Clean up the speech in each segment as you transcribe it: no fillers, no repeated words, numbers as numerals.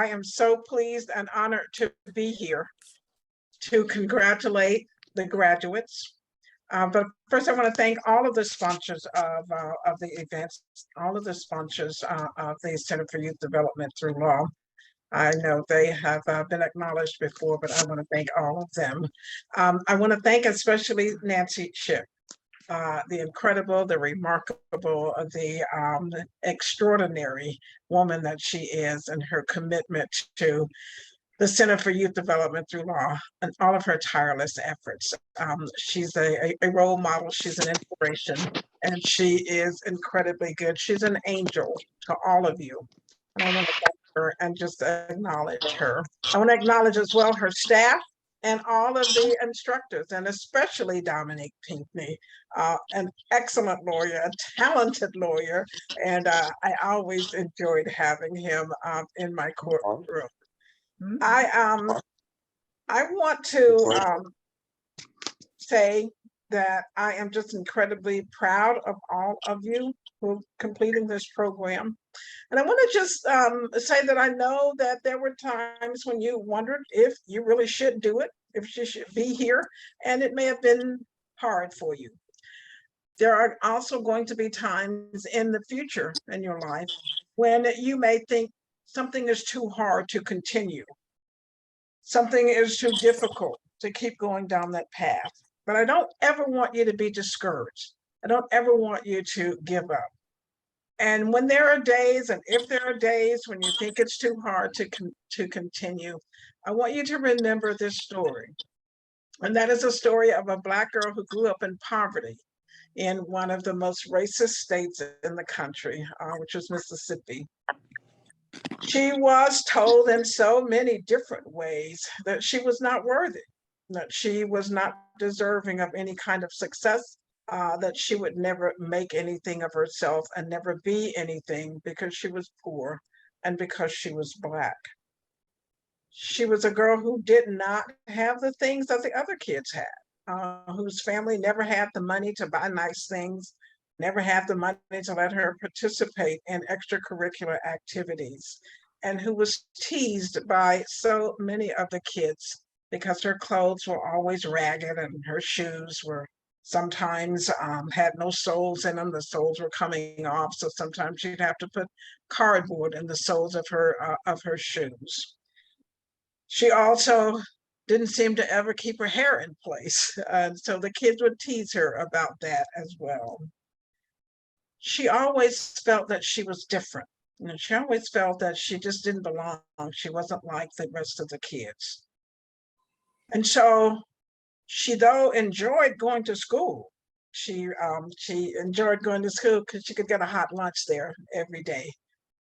I am so pleased and honored to be here to congratulate the graduates. But first, I want to thank all of the sponsors of the events, all of the sponsors of the Center for Youth Development through Law. I know they have been acknowledged before, but I want to thank all of them. I want to thank especially Nancy Shipp, the incredible, the remarkable, the extraordinary woman that she is, and her commitment to the Center for Youth Development through Law and all of her tireless efforts. She's a role model, she's an inspiration, and she is incredibly good. She's an angel to all of you. And I want to thank her and just acknowledge her. I want to acknowledge as well her staff and all of the instructors, and especially Dominique Pinkney, an excellent lawyer, a talented lawyer, and I always enjoyed having him in my courtroom. I want to say that I am just incredibly proud of all of you who are completing this program. And I want to just say that I know that there were times when you wondered if you really should do it, if you should be here, and it may have been hard for you. There are also going to be times in the future in your life when you may think something is too hard to continue. Something is too difficult to keep going down that path. But I don't ever want you to be discouraged. I don't ever want you to give up. And when there are days, and if there are days when you think it's too hard to continue, I want you to remember this story. And that is a story of a Black girl who grew up in poverty in one of the most racist states in the country, which is Mississippi. She was told in so many different ways that she was not worthy, that she was not deserving of any kind of success, that she would never make anything of herself and never be anything because she was poor and because she was Black. She was a girl who did not have the things that the other kids had, whose family never had the money to buy nice things, never had the money to let her participate in extracurricular activities, and who was teased by so many of the kids because her clothes were always ragged and her shoes were sometimes had no soles in them. The soles were coming off, so sometimes she'd have to put cardboard in the soles of her shoes. She also didn't seem to ever keep her hair in place, so the kids would tease her about that as well. She always felt that she was different. She always felt that she just didn't belong. She wasn't like the rest of the kids. And so she, though, enjoyed going to school. She enjoyed going to school because she could get a hot lunch there every day.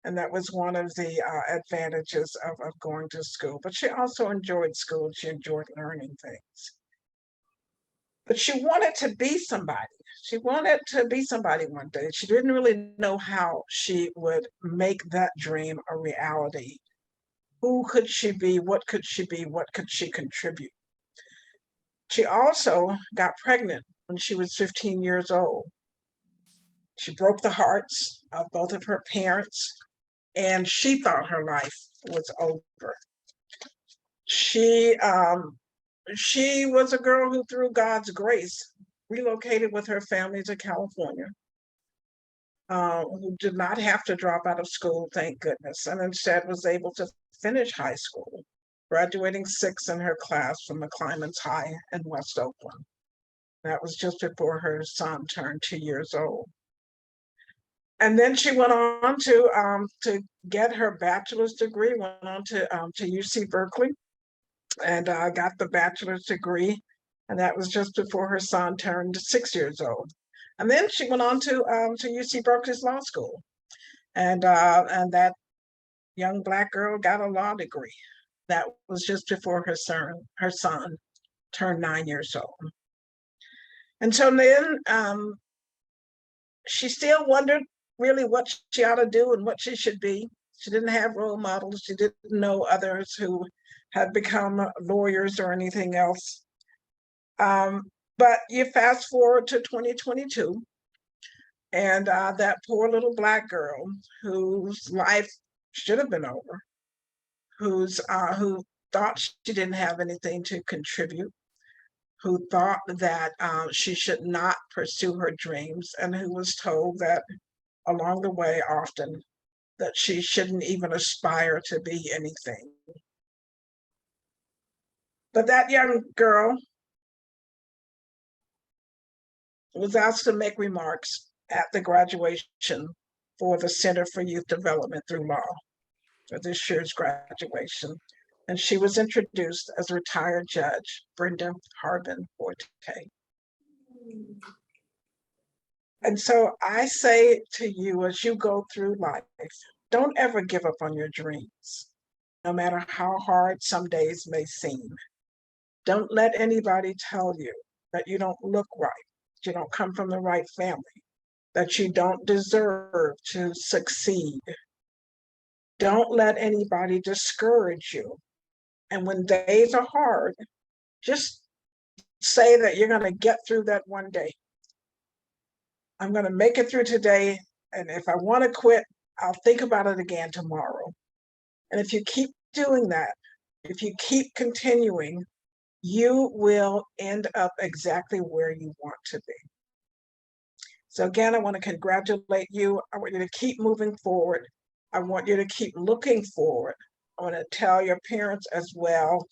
And that was one of the advantages of going to school. But she also enjoyed school. She enjoyed learning things. But she wanted to be somebody. She wanted to be somebody one day. She didn't really know how she would make that dream a reality. Who could she be? What could she be? What could she contribute? She also got pregnant when she was 15 years old. She broke the hearts of both of her parents, and she thought her life was over. She was a girl who, through God's grace, relocated with her family to California, who did not have to drop out of school, thank goodness, and instead was able to finish high school, graduating 6th in her class from McClymonds High in West Oakland. That was just before her son turned 2 years old. And then she went on to get her bachelor's degree, went on to UC Berkeley, and got the bachelor's degree. And that was just before her son turned 6 years old. And then she went on to UC Berkeley's law school. And that young Black girl got a law degree. That was just before her son turned 9 years old. And so then she still wondered really what she ought to do and what she should be. She didn't have role models. She didn't know others who had become lawyers or anything else. But you fast forward to 2022, and that poor little Black girl whose life should have been over, who thought she didn't have anything to contribute, who thought that she should not pursue her dreams, and who was told that along the way often that she shouldn't even aspire to be anything. But that young girl was asked to make remarks at the graduation for the Center for Youth Development through Law for this year's graduation. And she was introduced as retired Judge Brenda Harbin-Forte. And so I say to you, as you go through life, don't ever give up on your dreams, no matter how hard some days may seem. Don't let anybody tell you that you don't look right, that you don't come from the right family, that you don't deserve to succeed. Don't let anybody discourage you. And when days are hard, just say that you're going to get through that one day. I'm going to make it through today. And if I want to quit, I'll think about it again tomorrow. And if you keep doing that, if you keep continuing, you will end up exactly where you want to be. So again, I want to congratulate you. I want you to keep moving forward. I want you to keep looking forward. I want to tell your parents as well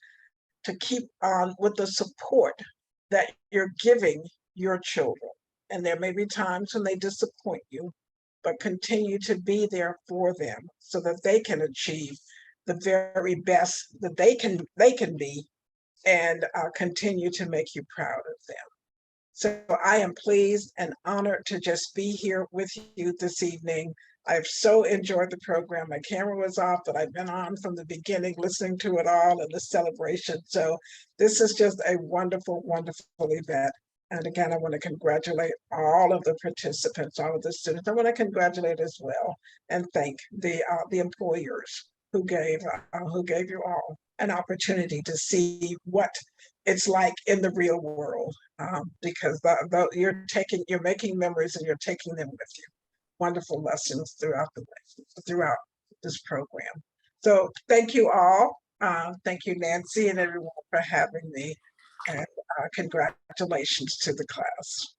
to keep on with the support that you're giving your children. And there may be times when they disappoint you, but continue to be there for them so that they can achieve the very best that they can be, and continue to make you proud of them. So I am pleased and honored to just be here with you this evening. I've so enjoyed the program. My camera was off, but I've been on from the beginning, listening to it all and the celebration. So this is just a wonderful, wonderful event. And again, I want to congratulate all of the participants, all of the students. I want to congratulate as well and thank the employers who gave you all an opportunity to see what it's like in the real world, because you're making memories and you're taking them with you. Wonderful lessons throughout this program. So thank you all. Thank you, Nancy, and everyone for having me. And congratulations to the class.